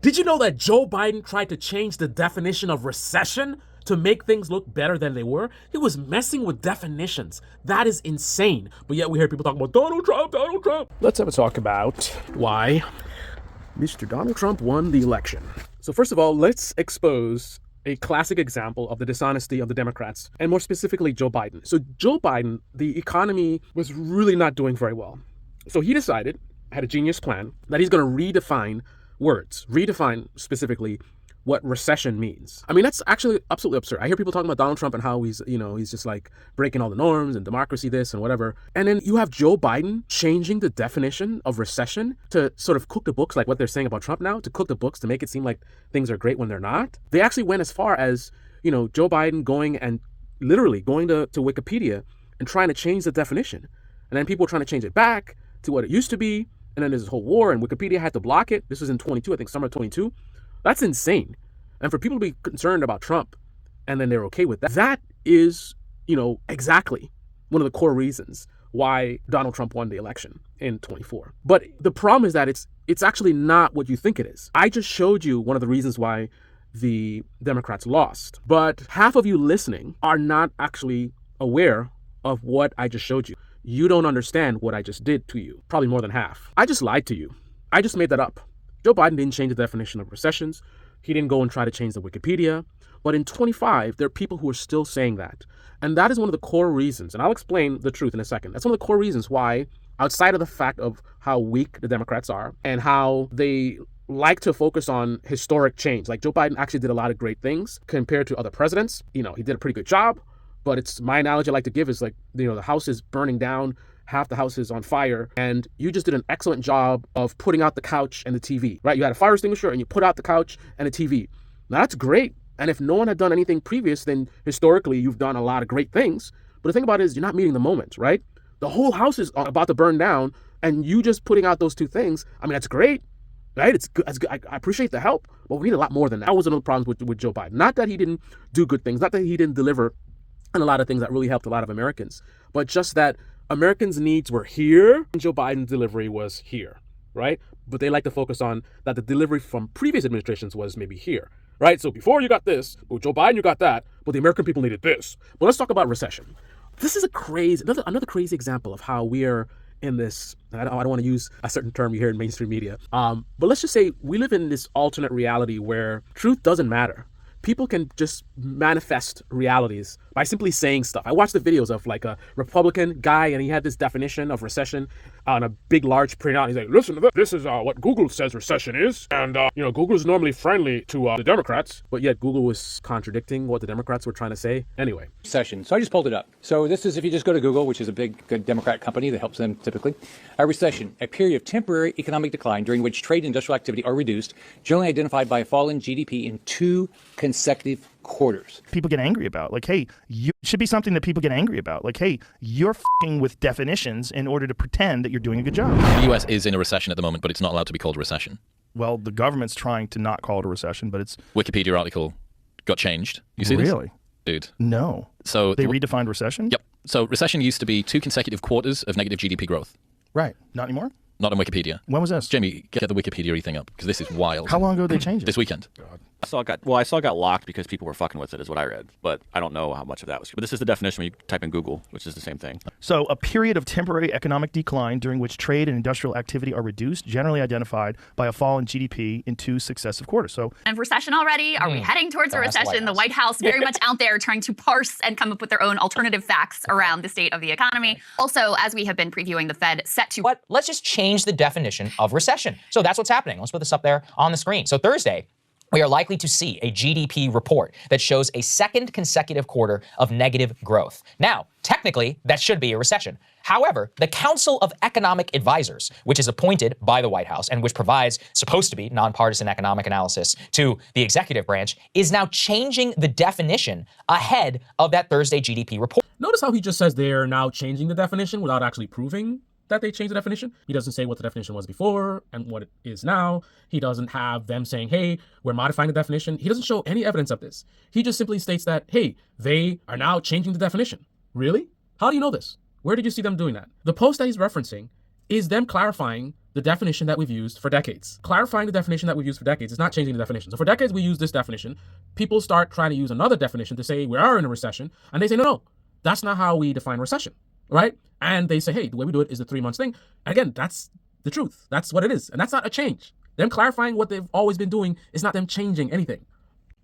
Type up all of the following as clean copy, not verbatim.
Did you know that Joe Biden tried to change the definition of recession to make things look better than they were? He was messing with definitions. That is insane. But yet we hear people talking about Donald Trump, Donald Trump. Let's have a talk about why Mr. Donald Trump won the election. So first of all, let's expose a classic example of the dishonesty of the Democrats, and more specifically, Joe Biden. So Joe Biden, the economy was really not doing very well. So he decided, had a genius plan, that he's going to redefine words, redefine specifically what recession means. I mean, that's actually absolutely absurd. I hear people talking about Donald Trump and how he's just like breaking all the norms and democracy this and whatever. And then you have Joe Biden changing the definition of recession to sort of cook the books, like what they're saying about Trump now, to cook the books to make it seem like things are great when they're not. They actually went as far as, Joe Biden going and literally going to Wikipedia and trying to change the definition. And then people trying to change it back to what it used to be. And then there's this whole war and Wikipedia had to block it. This was in 22, I think summer 22. That's insane. And for people to be concerned about Trump and then they're okay with that, that is, exactly one of the core reasons why Donald Trump won the election in 24. But the problem is that it's actually not what you think it is. I just showed you one of the reasons why the Democrats lost. But half of you listening are not actually aware of what I just showed you. You don't understand what I just did to you. Probably more than half. I just lied to you. I just made that up. Joe Biden didn't change the definition of recessions. He didn't go and try to change the Wikipedia. But in 25, there are people who are still saying that. And that is one of the core reasons, and I'll explain the truth in a second. That's one of the core reasons why, outside of the fact of how weak the Democrats are and how they like to focus on historic change. Like Joe Biden actually did a lot of great things compared to other presidents. He did a pretty good job. But it's my analogy I like to give is like, the house is burning down, half the house is on fire, and you just did an excellent job of putting out the couch and the TV, right? You had a fire extinguisher and you put out the couch and the TV. Now that's great. And if no one had done anything previous, then historically you've done a lot of great things. But the thing about it is you're not meeting the moment, right? The whole house is about to burn down and you just putting out those two things. I mean, that's great, right? It's good. I appreciate the help, but we need a lot more than that. That was one of the problems with Joe Biden. Not that he didn't do good things, not that he didn't deliver and a lot of things that really helped a lot of Americans, but just that Americans' needs were here and Joe Biden's delivery was here, right? But they like to focus on that the delivery from previous administrations was maybe here, right? So before you got this, with Joe Biden you got that, but the American people needed this. But let's talk about recession. This is another crazy example of how we are in this, I don't want to use a certain term you hear in mainstream media, but let's just say we live in this alternate reality where truth doesn't matter. People can just manifest realities by simply saying stuff. I watched the videos of like a Republican guy and he had this definition of recession on a big, large printout. He's like, listen to this. This is what Google says recession is. And, Google is normally friendly to the Democrats, but yet Google was contradicting what the Democrats were trying to say. Anyway. Recession. So I just pulled it up. So this is, if you just go to Google, which is a big, good Democrat company that helps them typically, a recession, a period of temporary economic decline during which trade and industrial activity are reduced, generally identified by a fall in GDP in 2 consecutive quarters. People get angry about, like, hey, you should be something that people get angry about. Like, hey, you're f***ing with definitions in order to pretend that you're doing a good job. The U.S. is in a recession at the moment, but it's not allowed to be called a recession. Well, the government's trying to not call it a recession, but it's... Wikipedia article got changed. You see Really? Dude. No. So they redefined recession? Yep. So recession used to be 2 consecutive quarters of negative GDP growth. Right. Not anymore? Not on Wikipedia. When was this? Jamie, get the Wikipedia thing up, because this is wild. How long ago did they change it? This weekend. God. I saw it got locked because people were fucking with it, is what I read. But I don't know how much of that was. But this is the definition when you type in Google, which is the same thing. So a period of temporary economic decline during which trade and industrial activity are reduced, generally identified by a fall in GDP in 2 successive quarters. So, and recession already? Are we heading towards a recession? The White House very much out there trying to parse and come up with their own alternative facts around the state of the economy. Also, as we have been previewing, the Fed set to... But let's just change the definition of recession. So that's what's happening. Let's put this up there on the screen. So Thursday, we are likely to see a GDP report that shows a 2nd consecutive quarter of negative growth. Now, technically, that should be a recession. However, the Council of Economic Advisors, which is appointed by the White House and which provides supposed to be nonpartisan economic analysis to the executive branch, is now changing the definition ahead of that Thursday GDP report. Notice how he just says they're now changing the definition without actually proving that they changed the definition. He doesn't say what the definition was before and what it is now. He doesn't have them saying, hey, we're modifying the definition. He doesn't show any evidence of this. He just simply states that, hey, they are now changing the definition. Really? How do you know this? Where did you see them doing that? The post that he's referencing is them clarifying the definition that we've used for decades. Clarifying the definition that we've used for decades is not changing the definition. So for decades, we use this definition. People start trying to use another definition to say we are in a recession. And they say, no, that's not how we define recession, right? And they say, hey, the way we do it is the 3 months thing. Again, that's the truth. That's what it is. And that's not a change. Them clarifying what they've always been doing is not them changing anything.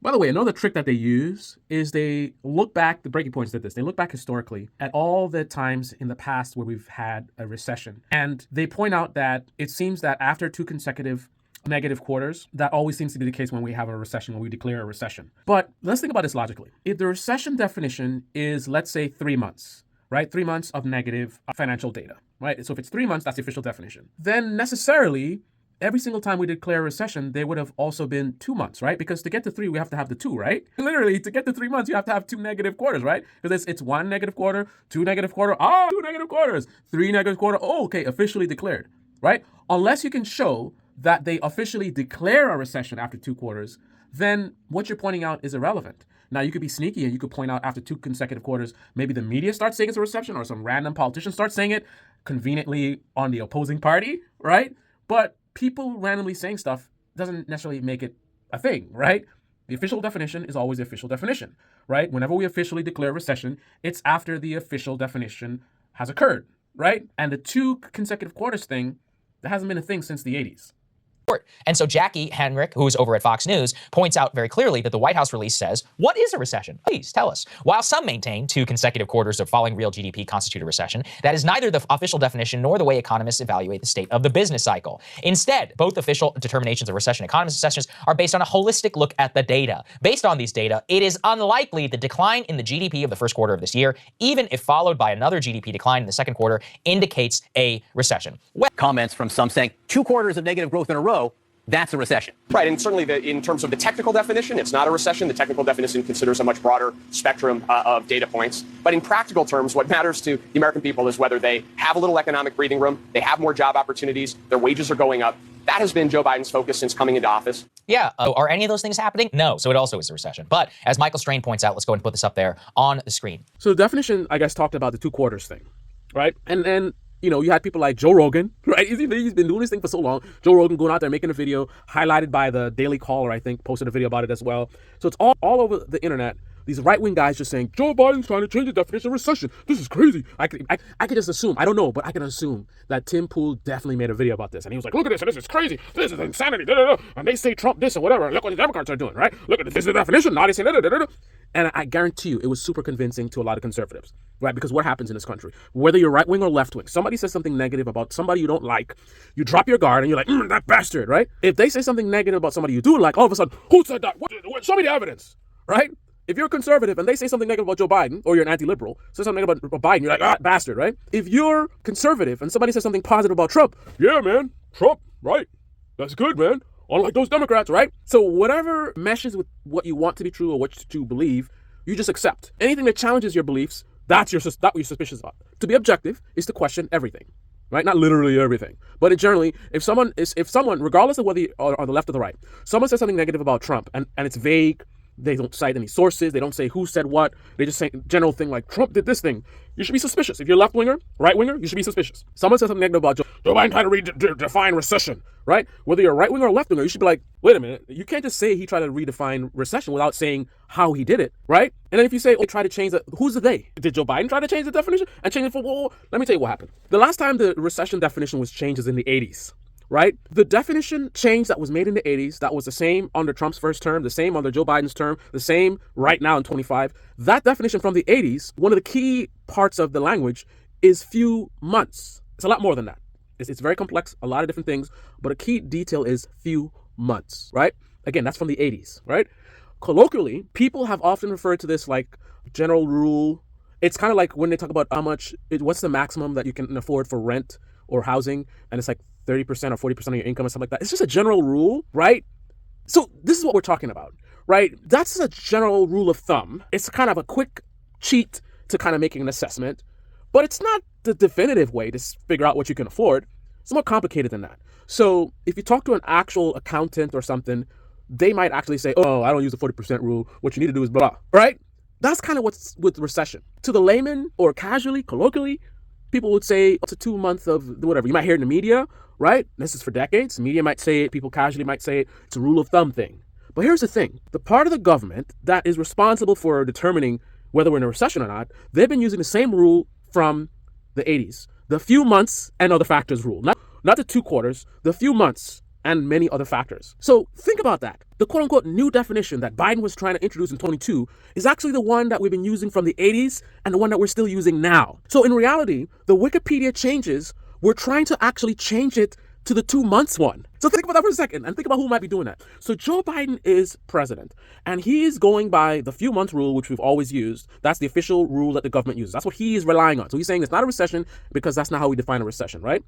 By the way, another trick that they use is they look back, the breaking points did this, they look back historically at all the times in the past where we've had a recession. And they point out that it seems that after 2 consecutive negative quarters, that always seems to be the case when we have a recession, when we declare a recession. But let's think about this logically. If the recession definition is, let's say, 3 months, right? 3 months of negative financial data, right? So if it's 3 months, that's the official definition. Then necessarily, every single time we declare a recession, there would have also been 2 months, right? Because to get to 3, we have to have the 2, right? Literally, to get to 3 months, you have to have 2 negative quarters, right? Because it's 1 negative quarter, 2 negative quarter, 2 negative quarters, 3 negative quarter, okay, officially declared, right? Unless you can show that they officially declare a recession after 2 quarters, then what you're pointing out is irrelevant. Now, you could be sneaky and you could point out after 2 consecutive quarters, maybe the media starts saying it's a recession or some random politician starts saying it conveniently on the opposing party, right? But people randomly saying stuff doesn't necessarily make it a thing, right? The official definition is always the official definition, right? Whenever we officially declare recession, it's after the official definition has occurred, right? And the 2 consecutive quarters thing, that hasn't been a thing since the 80s. And so Jackie Henrich, who's over at Fox News, points out very clearly that the White House release says, what is a recession? Please tell us. While some maintain 2 consecutive quarters of falling real GDP constitute a recession, that is neither the official definition nor the way economists evaluate the state of the business cycle. Instead, both official determinations of recession and economist assessments are based on a holistic look at the data. Based on these data, it is unlikely the decline in the GDP of the first quarter of this year, even if followed by another GDP decline in the second quarter, indicates a recession. Comments from some saying 2 quarters of negative growth in a row, that's a recession. Right, and certainly in terms of the technical definition, it's not a recession. The technical definition considers a much broader spectrum of data points. But in practical terms, what matters to the American people is whether they have a little economic breathing room, they have more job opportunities, their wages are going up. That has been Joe Biden's focus since coming into office. Yeah, are any of those things happening? No, so it also is a recession. But as Michael Strain points out, let's go ahead and put this up there on the screen. So the definition, I guess, talked about the 2 quarters thing, right? And then, you know, you had people like Joe Rogan, right? He's been doing this thing for so long. Joe Rogan going out there making a video, highlighted by the Daily Caller, I think, posted a video about it as well. So it's all over the internet. These right-wing guys just saying, Joe Biden's trying to change the definition of recession. This is crazy. I could just assume, I don't know, but I can assume that Tim Pool definitely made a video about this. And he was like, look at this, and this is crazy. This is insanity. Da, da, da. And they say Trump this or whatever. And look what the Democrats are doing, right? Look at this. This is the definition. Now they say da, da, da, da. And I guarantee you, it was super convincing to a lot of conservatives, right? Because what happens in this country, whether you're right-wing or left-wing, somebody says something negative about somebody you don't like, you drop your guard and you're like, that bastard, right? If they say something negative about somebody you do like, all of a sudden, who said that? Show me the evidence, right? If you're a conservative and they say something negative about Joe Biden, or you're an anti-liberal, say something negative about Biden, you're like, bastard, right? If you're conservative and somebody says something positive about Trump, yeah, man, Trump, right? That's good, man. Unlike those Democrats, right? So whatever meshes with what you want to be true or what you believe, you just accept. Anything that challenges your beliefs, that's what you're suspicious about. To be objective is to question everything, right? Not literally everything, but generally, if someone, regardless of whether you are on the left or the right, someone says something negative about Trump and it's vague, they don't cite any sources, they don't say who said what, they just say general thing like Trump did this thing, you should be suspicious. If you're left-winger, right-winger, you should be suspicious. Someone says something negative about Joe Biden trying to redefine recession, right? Whether you're right-winger or left-winger, you should be like, wait a minute, you can't just say he tried to redefine recession without saying how he did it, right? And then if you say, try to change it, who's the they? Did Joe Biden try to change the definition and change it for, well, let me tell you what happened. The last time the recession definition was changed is in the 80s. Right? The definition change that was made in the 80s, that was the same under Trump's first term, the same under Joe Biden's term, the same right now in 25. That definition from the 80s, one of the key parts of the language is few months. It's a lot more than that. It's very complex, a lot of different things, but a key detail is few months, right? Again, that's from the 80s, right? Colloquially, people have often referred to this like general rule. It's kind of like when they talk about what's the maximum that you can afford for rent or housing, and it's like 30% or 40% of your income or something like that. It's just a general rule, right? So this is what we're talking about, right? That's a general rule of thumb. It's kind of a quick cheat to kind of making an assessment, but it's not the definitive way to figure out what you can afford. It's more complicated than that. So if you talk to an actual accountant or something, they might actually say, oh, I don't use the 40% rule. What you need to do is blah, right? That's kind of what's with recession. To the layman or casually, colloquially, people would say it's a 2 month of whatever. You might hear it in the media, right? This is for decades. The media might say it. People casually might say it. It's a rule of thumb thing. But here's the thing. The part of the government that is responsible for determining whether we're in a recession or not, they've been using the same rule from the 80s. The few months and other factors rule. Not the 2 quarters, the few months and many other factors. So think about that. The quote-unquote new definition that Biden was trying to introduce in 22 is actually the one that we've been using from the 80s and the one that we're still using now. So in reality, the Wikipedia changes, we're trying to actually change it to the 2 months one. So think about that for a second and think about who might be doing that. So Joe Biden is president and he is going by the few months rule, which we've always used. That's the official rule that the government uses. That's what he is relying on. So he's saying it's not a recession because that's not how we define a recession, right?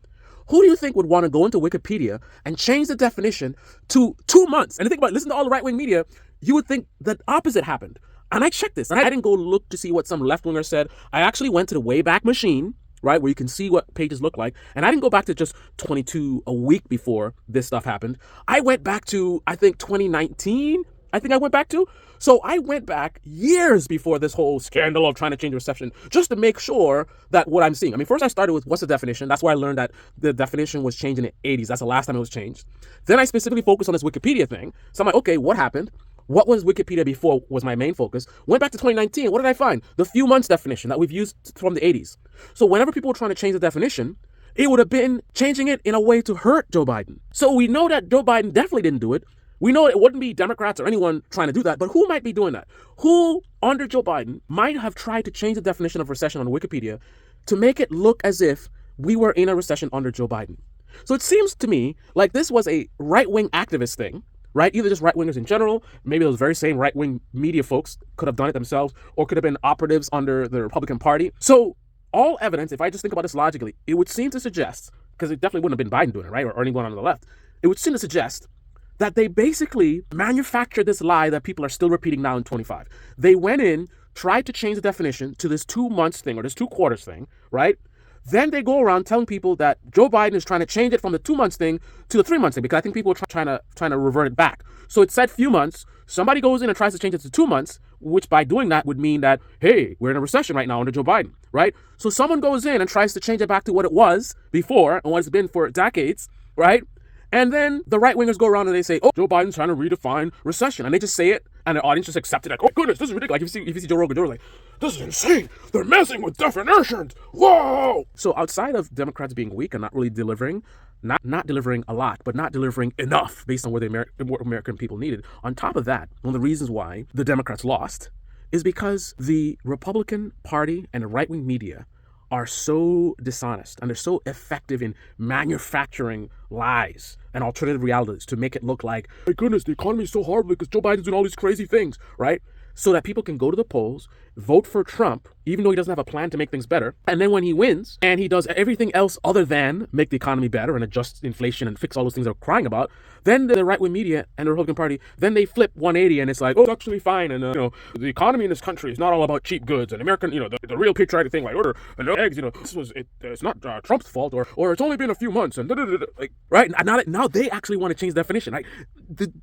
Who do you think would want to go into Wikipedia and change the definition to 2 months? And think about it, listen to all the right-wing media, you would think the opposite happened. And I checked this, and I didn't go look to see what some left-winger said. I actually went to the Wayback Machine, right, where you can see what pages look like. And I didn't go back to just 22 a week before this stuff happened. I went back to, I think, 2019, I went back to. So I went back years before this whole scandal of trying to change the reception, just to make sure that what I'm seeing. I mean, first I started with what's the definition. That's where I learned that the definition was changed in the 80s. That's the last time it was changed. Then I specifically focused on this Wikipedia thing. So I'm like, okay, what happened? What was Wikipedia before was my main focus. Went back to 2019. What did I find? The few months definition that we've used from the 80s. So whenever people were trying to change the definition, it would have been changing it in a way to hurt Joe Biden. So we know that Joe Biden definitely didn't do it. We know it wouldn't be Democrats or anyone trying to do that, but who might be doing that? Who, under Joe Biden, might have tried to change the definition of recession on Wikipedia to make it look as if we were in a recession under Joe Biden? So it seems to me like this was a right-wing activist thing, right? Either just right-wingers in general, maybe those very same right-wing media folks could have done it themselves, or could have been operatives under the Republican Party. So all evidence, if I just think about this logically, it would seem to suggest, because it definitely wouldn't have been Biden doing it, right? Or anyone on the left. It would seem to suggest that they basically manufactured this lie that people are still repeating now in 25. They went in, tried to change the definition to this 2 months thing or this 2 quarters thing, right? Then they go around telling people that Joe Biden is trying to change it from the 2 months thing to the 3 months thing, because I think people are trying to revert it back. So it said few months. Somebody goes in and tries to change it to 2 months, which by doing that would mean that, hey, we're in a recession right now under Joe Biden, right? So someone goes in and tries to change it back to what it was before and what it's been for decades, right? And then the right-wingers go around and they say, oh, Joe Biden's trying to redefine recession. And they just say it, and the audience just accepts it. Like, oh, goodness, this is ridiculous. Like, if you see Joe Rogan, Joe's like, this is insane. They're messing with definitions. Whoa! So outside of Democrats being weak and not really delivering, not delivering a lot, but not delivering enough based on what what American people needed, on top of that, one of the reasons why the Democrats lost is because the Republican Party and the right-wing media are so dishonest and they're so effective in manufacturing lies and alternative realities to make it look like, my goodness, the economy is so horrible because Joe Biden's doing all these crazy things, right? So that people can go to the polls, vote for Trump, even though he doesn't have a plan to make things better. And then when he wins and he does everything else other than make the economy better and adjust inflation and fix all those things they're crying about, then the right-wing media and the Republican Party, then they flip 180 and it's like, oh, it's actually fine. And, the economy in this country is not all about cheap goods and American, the real patriotic thing like order and eggs, it's not Trump's fault or it's only been a few months and like, right? Now they actually want to change the definition. Right?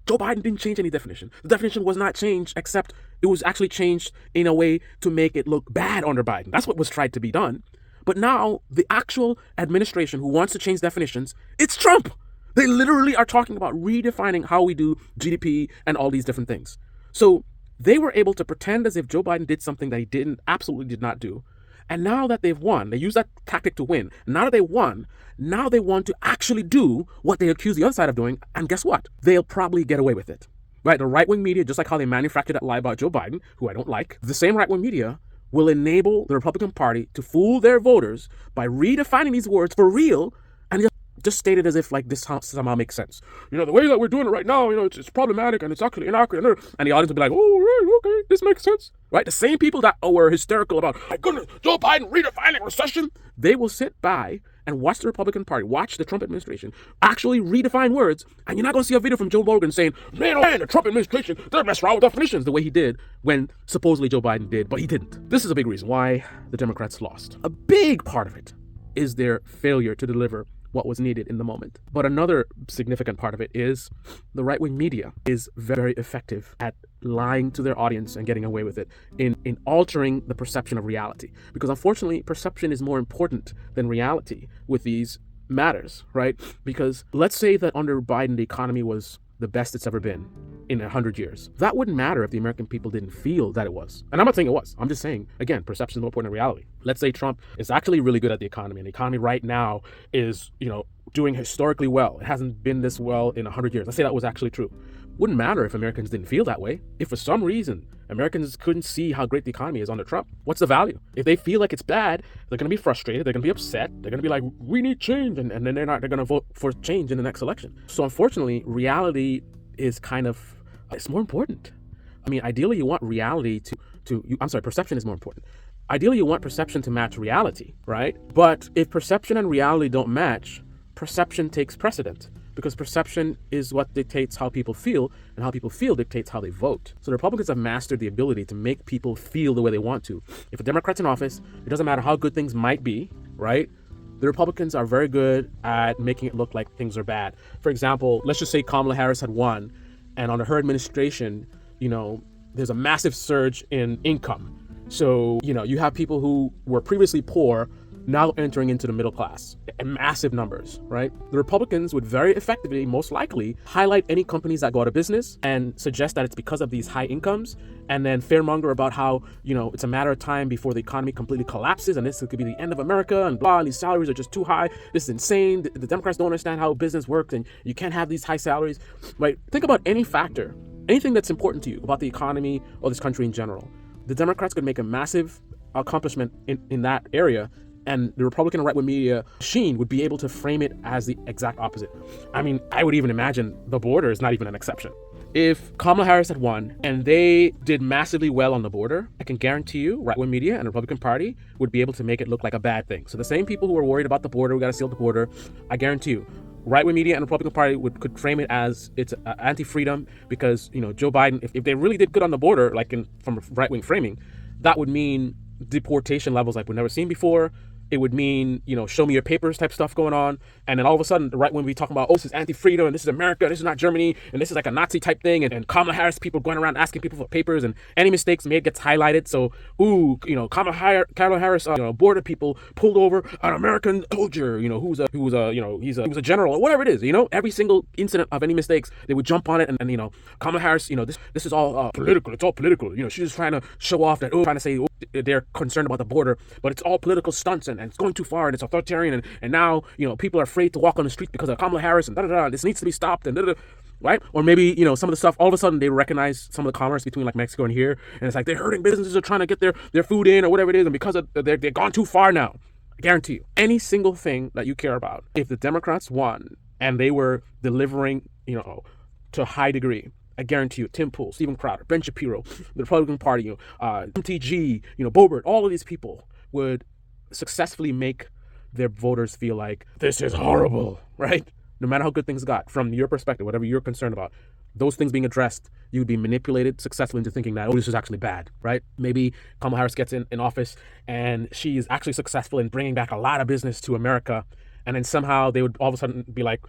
Joe Biden didn't change any definition. The definition was not changed except it was actually changed in a way to make it look bad under Biden. That's what was tried to be done. But now the actual administration who wants to change definitions, it's Trump. They literally are talking about redefining how we do GDP and all these different things. So they were able to pretend as if Joe Biden did something that he absolutely did not do. And now that they've won, they use that tactic to win. Now that they won, now they want to actually do what they accuse the other side of doing. And guess what? They'll probably get away with it. Right, the right-wing media, just like how they manufactured that lie about Joe Biden, who I don't like, the same right-wing media will enable the Republican Party to fool their voters by redefining these words for real and just state it as if like this somehow makes sense. The way that we're doing it right now, it's problematic and it's actually inaccurate. And the audience will be like, oh, right, okay, this makes sense. Right, the same people that were hysterical about, my goodness, Joe Biden redefining recession, they will sit by and watch the Republican Party, watch the Trump administration actually redefine words, and you're not going to see a video from Joe Rogan saying, man, the Trump administration, they're messing around with definitions the way he did when supposedly Joe Biden did, but he didn't. This is a big reason why the Democrats lost. A big part of it is their failure to deliver what was needed in the moment. But another significant part of it is the right-wing media is very effective at lying to their audience and getting away with it in altering the perception of reality. Because unfortunately, perception is more important than reality with these matters, right? Because let's say that under Biden, the economy was the best it's ever been in 100 years. That wouldn't matter if the American people didn't feel that it was. And I'm not saying it was. I'm just saying, again, perception is more important than reality. Let's say Trump is actually really good at the economy, and the economy right now is, doing historically well. It hasn't been this well in 100 years. Let's say that was actually true. Wouldn't matter if Americans didn't feel that way. If for some reason Americans couldn't see how great the economy is under Trump, what's the value? If they feel like it's bad, they're going to be frustrated. They're going to be upset. They're going to be like, we need change. And then they're going to vote for change in the next election. So unfortunately, reality is it's more important. I mean, ideally you want reality perception is more important. Ideally you want perception to match reality, right? But if perception and reality don't match, perception takes precedent, because perception is what dictates how people feel, and how people feel dictates how they vote. So the Republicans have mastered the ability to make people feel the way they want to. If a Democrat's in office, it doesn't matter how good things might be, right? The Republicans are very good at making it look like things are bad. For example, let's just say Kamala Harris had won, and under her administration, there's a massive surge in income. So, you have people who were previously poor now entering into the middle class in massive numbers, right? The Republicans would very effectively, most likely, highlight any companies that go out of business and suggest that it's because of these high incomes, and then fearmonger about how, it's a matter of time before the economy completely collapses, and this could be the end of America, and blah, and these salaries are just too high. This is insane. The Democrats don't understand how business works, and you can't have these high salaries, right? Think about any factor, anything that's important to you about the economy or this country in general. The Democrats could make a massive accomplishment in that area, and the Republican right-wing media machine would be able to frame it as the exact opposite. I mean, I would even imagine the border is not even an exception. If Kamala Harris had won and they did massively well on the border, I can guarantee you right-wing media and the Republican Party would be able to make it look like a bad thing. So the same people who are worried about the border, we got to seal the border, I guarantee you, right-wing media and the Republican Party could frame it as it's anti-freedom because, Joe Biden, if they really did good on the border, from a right-wing framing, that would mean deportation levels like we've never seen before. It would mean, show me your papers type stuff going on. And then all of a sudden, the right when we talk about, this is anti-freedom, and this is America, this is not Germany, and this is like a Nazi type thing, and Kamala Harris, people going around asking people for papers, and any mistakes made gets highlighted. So, Kamala Harris, border people pulled over an American soldier, who's a general, or whatever it is, every single incident of any mistakes, they would jump on it, and Kamala Harris, this is all political, it's all political, she's just trying to show off that, trying to say, they're concerned about the border, but it's all political stunts, and it's going too far, and it's authoritarian, and now, people are afraid to walk on the street because of Kamala Harris, and this needs to be stopped, and right? Or maybe, some of the stuff, all of a sudden they recognize some of the commerce between like Mexico and here, and it's like they're hurting businesses are trying to get their food in or whatever it is, and because they've gone too far now. I guarantee you, any single thing that you care about, if the Democrats won and they were delivering, to a high degree, I guarantee you, Tim Pool, Stephen Crowder, Ben Shapiro, the Republican Party, MTG, Boebert, all of these people would successfully make their voters feel like this is horrible, right? No matter how good things got, from your perspective, whatever you're concerned about, those things being addressed, you would be manipulated successfully into thinking that, this is actually bad, right? Maybe Kamala Harris gets in office and she is actually successful in bringing back a lot of business to America. And then somehow they would all of a sudden be like,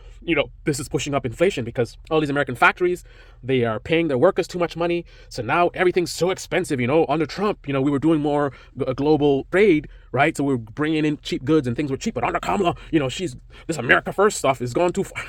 this is pushing up inflation because all these American factories, they are paying their workers too much money. So now everything's so expensive, under Trump, we were doing more global trade, right? So we were bringing in cheap goods and things were cheap. But under Kamala, this America first stuff is gone too far.